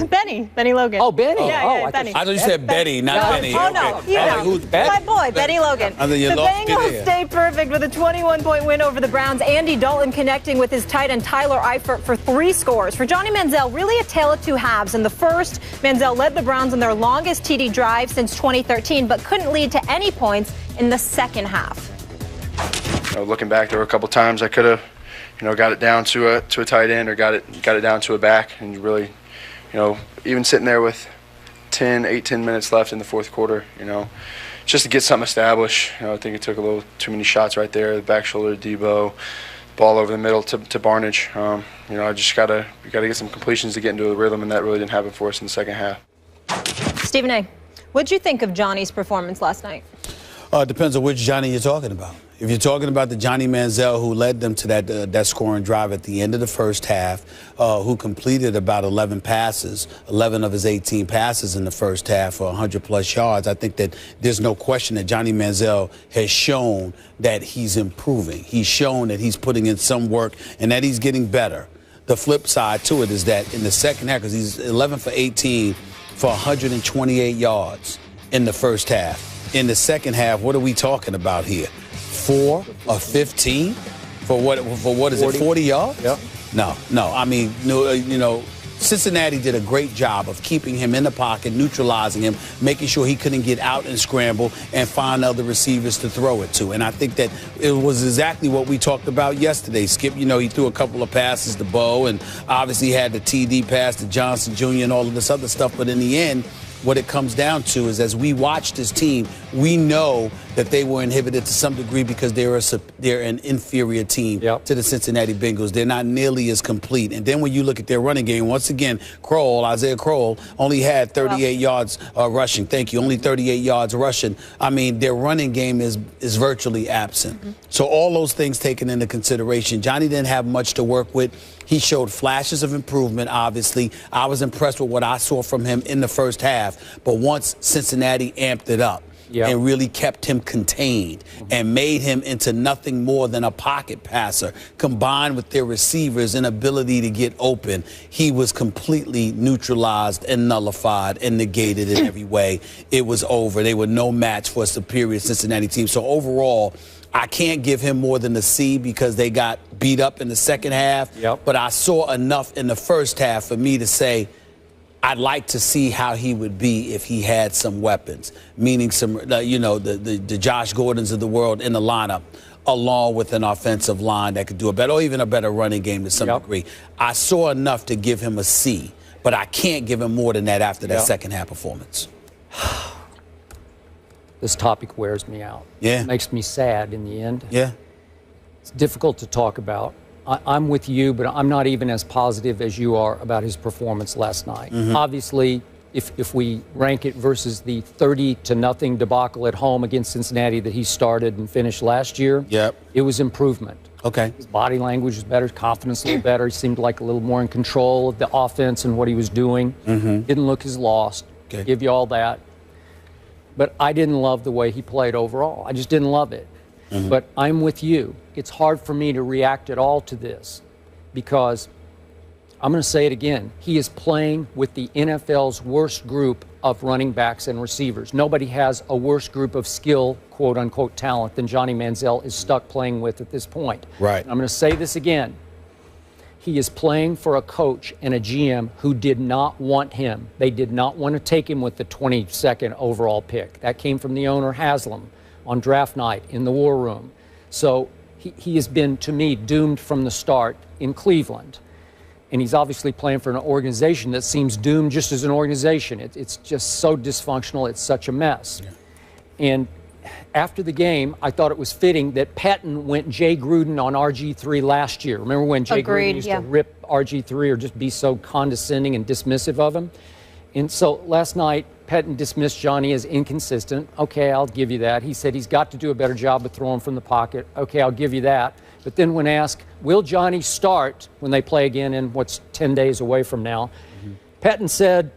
Benny Logan. Oh, Benny. Yeah, Benny. I thought you said Betty, not Benny. Oh, no. Okay. Who's Betty? My boy, Benny Logan. I think you the lost Bengals it. stay perfect with a 21-point win over the Browns. Andy Dalton connecting with his tight end Tyler Eifert for 3 scores. For Johnny Manziel, really a tale of 2 halves. In the first, Manziel led the Browns on their longest TD drive since 2013, but couldn't lead to any points in the second half. Looking back, there were a couple times I could have, got it down to a tight end or got it down to a back, and really, even sitting there with 10 minutes left in the fourth quarter, just to get something established. I think it took a little too many shots right there. The back shoulder to Debo, ball over the middle to Barnage. I just gotta get some completions to get into a rhythm, and that really didn't happen for us in the second half. Stephen A., what'd you think of Johnny's performance last night? It depends on which Johnny you're talking about. If you're talking about the Johnny Manziel who led them to that scoring drive at the end of the first half, who completed about 11 passes, 11 of his 18 passes in the first half for 100-plus yards, I think that there's no question that Johnny Manziel has shown that he's improving. He's shown that he's putting in some work and that he's getting better. The flip side to it is that in the second half, because he's 11 for 18 for 128 yards in the first half. In the second half, what are we talking about here? 4 or 15 for what is 40. It, 40 yards? Yep. No. I mean, Cincinnati did a great job of keeping him in the pocket, neutralizing him, making sure he couldn't get out and scramble and find other receivers to throw it to. And I think that it was exactly what we talked about yesterday. Skip, he threw a couple of passes to Bo and obviously had the TD pass to Johnson Jr. and all of this other stuff. But in the end, what it comes down to is as we watch this team, we know that they were inhibited to some degree because they're an inferior team to the Cincinnati Bengals. They're not nearly as complete. And then when you look at their running game, once again, Isaiah Crowell only had 38 yards rushing. Thank you. Only 38 yards rushing. I mean, their running game is virtually absent. Mm-hmm. So all those things taken into consideration, Johnny didn't have much to work with. He showed flashes of improvement, obviously. I was impressed with what I saw from him in the first half. But once Cincinnati amped it up and really kept him contained and made him into nothing more than a pocket passer, combined with their receivers' inability to get open, he was completely neutralized and nullified and negated in every way. It was over. They were no match for a superior Cincinnati team. So overall, I can't give him more than a C because they got beat up in the second half. But I saw enough in the first half for me to say I'd like to see how he would be if he had some weapons, meaning some, the Josh Gordons of the world in the lineup, along with an offensive line that could do a better, or even a better running game to some degree. I saw enough to give him a C, but I can't give him more than that after that second half performance. This topic wears me out. It makes me sad in the end. It's difficult to talk about. I'm with you, but I'm not even as positive as you are about his performance last night. Obviously, if we rank it versus the 30-0 debacle at home against Cincinnati that he started and finished last year, it was improvement. His body language was better, confidence a little better. He seemed like a little more in control of the offense and what he was doing. Didn't look as lost. Give you all that. But I didn't love the way he played overall. I just didn't love it. But I'm with you. It's hard for me to react at all to this because I'm going to say it again. He is playing with the NFL's worst group of running backs and receivers. Nobody has a worse group of skill, quote-unquote, talent than Johnny Manziel is stuck playing with at this point. I'm going to say this again. He is playing for a coach and a GM who did not want him. They did not want to take him with the 22nd overall pick. That came from the owner, Haslam, on draft night in the war room. So he has been, to me, doomed from the start in Cleveland. And he's obviously playing for an organization that seems doomed just as an organization. It's just so dysfunctional. It's such a mess. And after the game, I thought it was fitting that Pettine went Jay Gruden on RG3 last year. Remember when Jay Gruden used to rip RG3 or just be so condescending and dismissive of him? And so last night, Pettine dismissed Johnny as inconsistent. Okay, I'll give you that. He said he's got to do a better job of throwing from the pocket. Okay, I'll give you that. But then when asked, will Johnny start when they play again in what's 10 days away from now, Pettine said,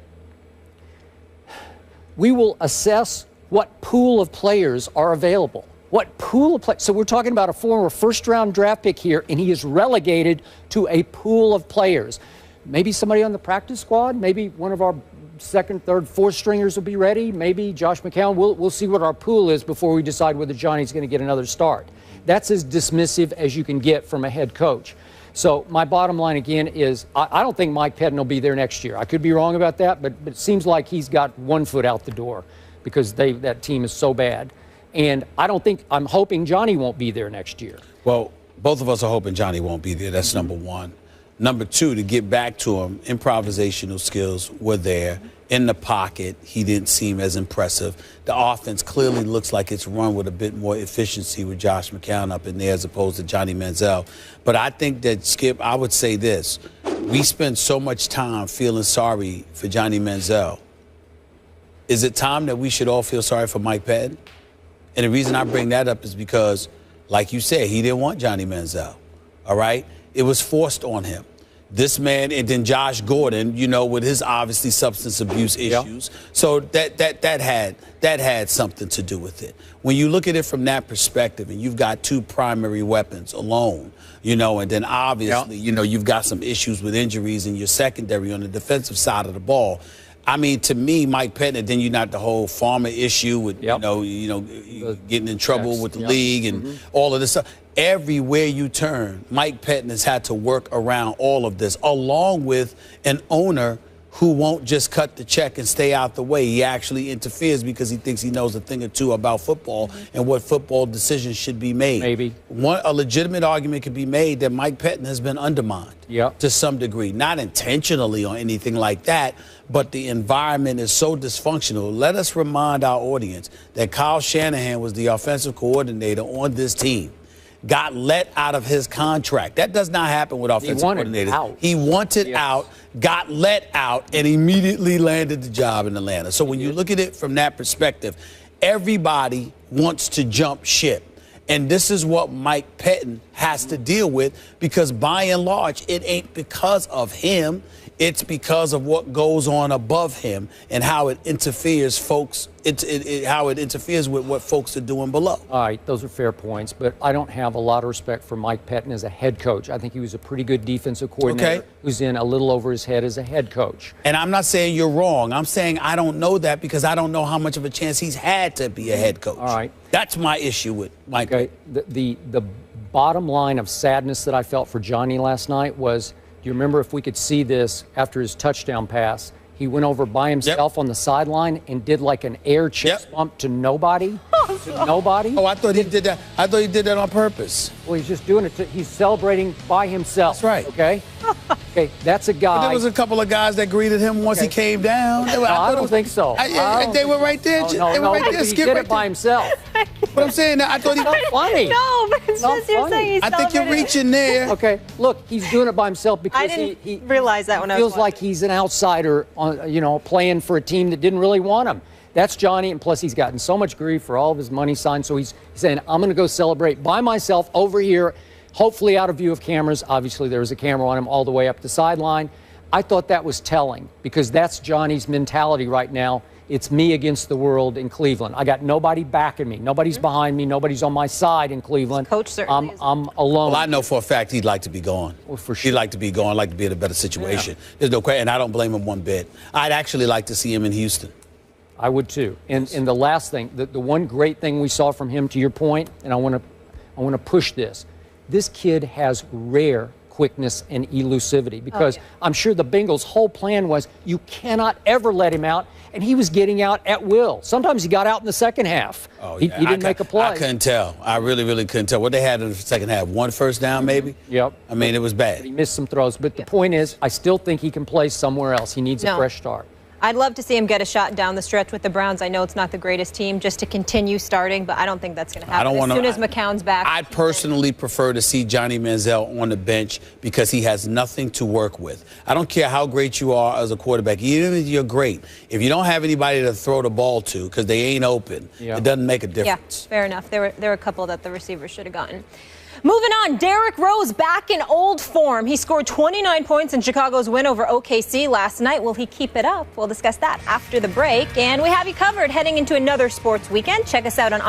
we will assess what pool of players are available. What pool of players? So we're talking about a former first-round draft pick here, and he is relegated to a pool of players. maybe somebody on the practice squad, maybe one of our second, third, fourth stringers will be ready. Maybe Josh McCown. We'll see what our pool is before we decide whether Johnny's going to get another start. That's as dismissive as you can get from a head coach. So my bottom line again is I don't think Mike Pettine will be there next year. I could be wrong about that, but it seems like he's got one foot out the door because that team is so bad. And I'm hoping Johnny won't be there next year. Well, both of us are hoping Johnny won't be there. That's number one. Number two, to get back to him, improvisational skills were there. In the pocket, he didn't seem as impressive. The offense clearly looks like it's run with a bit more efficiency with Josh McCown up in there as opposed to Johnny Manziel. But I think that, Skip, I would say this. We spend so much time feeling sorry for Johnny Manziel. Is it time that we should all feel sorry for Mike Pettine? And the reason I bring that up is because, like you said, he didn't want Johnny Manziel, all right? It was forced on him. This man, and then Josh Gordon, with his obviously substance abuse issues. Yeah. So that had something to do with it. When you look at it from that perspective, and you've got two primary weapons alone, and then obviously, you've got some issues with injuries in your secondary on the defensive side of the ball. I mean, to me, Mike Pettine, then you got the whole Farmer issue with, getting in trouble with the league and all of this stuff. Everywhere you turn, Mike Pettine has had to work around all of this, along with an owner who won't just cut the check and stay out the way. He actually interferes because he thinks he knows a thing or two about football and what football decisions should be made. Maybe. A legitimate argument could be made that Mike Pettine has been undermined to some degree. Not intentionally or anything like that, but the environment is so dysfunctional. Let us remind our audience that Kyle Shanahan was the offensive coordinator on this team. Got let out of his contract. That does not happen with offensive coordinators. He wanted out, got let out, and immediately landed the job in Atlanta. So when you look at it from that perspective, everybody wants to jump ship. And this is what Mike Pettine has to deal with because, by and large, it ain't because of him. It's because of what goes on above him and how it interferes, how it interferes with what folks are doing below. All right, those are fair points, but I don't have a lot of respect for Mike Pettine as a head coach. I think he was a pretty good defensive coordinator who's in a little over his head as a head coach. And I'm not saying you're wrong. I'm saying I don't know that because I don't know how much of a chance he's had to be a head coach. All right. That's my issue with Mike Pettine. The bottom line of sadness that I felt for Johnny last night was, do you remember, if we could see this after his touchdown pass, he went over by himself on the sideline and did like an air chest bump to nobody. Nobody. Oh, I thought he did that. I thought he did that on purpose. Well, he's just doing it. He's celebrating by himself. That's right. Okay. Okay, that's a guy. But there was a couple of guys that greeted him once he came down. I don't think so. They were right there. They were right there. He did it by himself. But I'm saying that I thought he was funny. No, but it's just you're saying he's I think you're reaching there. Okay, look, he's doing it by himself because he realize that when I was feels like he's an outsider, playing for a team that didn't really want him. That's Johnny, and plus he's gotten so much grief for all of his money signs, so he's saying, I'm going to go celebrate by myself over here, hopefully out of view of cameras. Obviously, there was a camera on him all the way up the sideline. I thought that was telling because that's Johnny's mentality right now. It's me against the world in Cleveland. I got nobody backing me. Nobody's behind me. Nobody's on my side in Cleveland. Coach certainly I'm alone. Well, I know for a fact he'd like to be gone. Well, for sure. He'd like to be gone, like to be in a better situation. Yeah. There's no question, and I don't blame him one bit. I'd actually like to see him in Houston. I would too. And the last thing, the one great thing we saw from him, to your point, and I want to push this. This kid has rare quickness and elusivity because I'm sure the Bengals' whole plan was you cannot ever let him out, and he was getting out at will. Sometimes he got out in the second half. He didn't make a play. I couldn't tell. I really, really couldn't tell. What they had in the second half, one first down maybe? Yep. I mean, it was bad. He missed some throws. But the point is, I still think he can play somewhere else. He needs a fresh start. I'd love to see him get a shot down the stretch with the Browns. I know it's not the greatest team just to continue starting, but I don't think that's going to happen as soon as McCown's back. I personally prefer to see Johnny Manziel on the bench because he has nothing to work with. I don't care how great you are as a quarterback. Even if you're great, if you don't have anybody to throw the ball to because they ain't open, it doesn't make a difference. Yeah, fair enough. There were a couple that the receivers should have gotten. Moving on, Derrick Rose back in old form. He scored 29 points in Chicago's win over OKC last night. Will he keep it up? We'll discuss that after the break. And we have you covered heading into another sports weekend. Check us out on